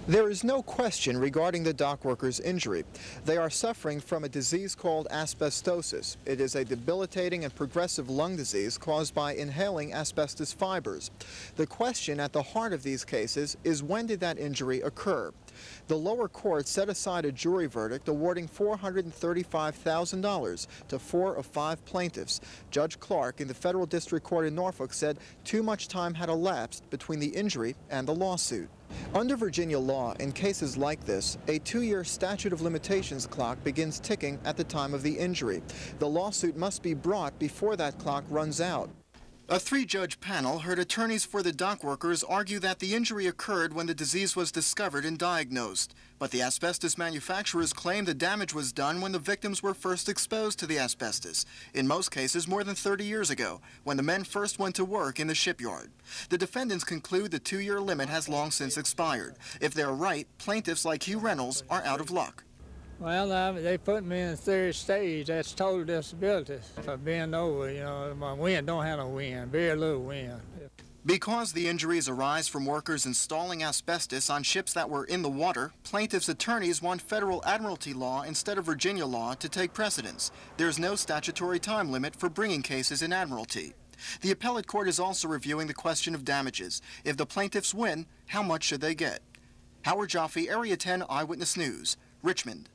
There is no question regarding the dock workers' injury. They are suffering from a disease called asbestosis. It is a debilitating and progressive lung disease caused by inhaling asbestos fibers. The question at the heart of these cases is, when did that injury occur? The lower court set aside a jury verdict awarding $435,000 to 4 of 5 plaintiffs. Judge Clark in the Federal District Court in Norfolk said too much time had elapsed between the injury and the lawsuit. Under Virginia law, in cases like this, a 2-year statute of limitations clock begins ticking at the time of the injury. The lawsuit must be brought before that clock runs out. A 3-judge panel heard attorneys for the dock workers argue that the injury occurred when the disease was discovered and diagnosed. But the asbestos manufacturers claim the damage was done when the victims were first exposed to the asbestos, in most cases more than 30 years ago, when the men first went to work in the shipyard. The defendants conclude the 2-year limit has long since expired. If they're right, plaintiffs like Hugh Reynolds are out of luck. Well, they put me in the 3rd stage. That's total disability. If I bend over, my wind don't have no wind, very little wind. Because the injuries arise from workers installing asbestos on ships that were in the water, plaintiffs' attorneys want federal admiralty law instead of Virginia law to take precedence. There's no statutory time limit for bringing cases in admiralty. The appellate court is also reviewing the question of damages. If the plaintiffs win, how much should they get? Howard Jaffe, Area 10 Eyewitness News, Richmond.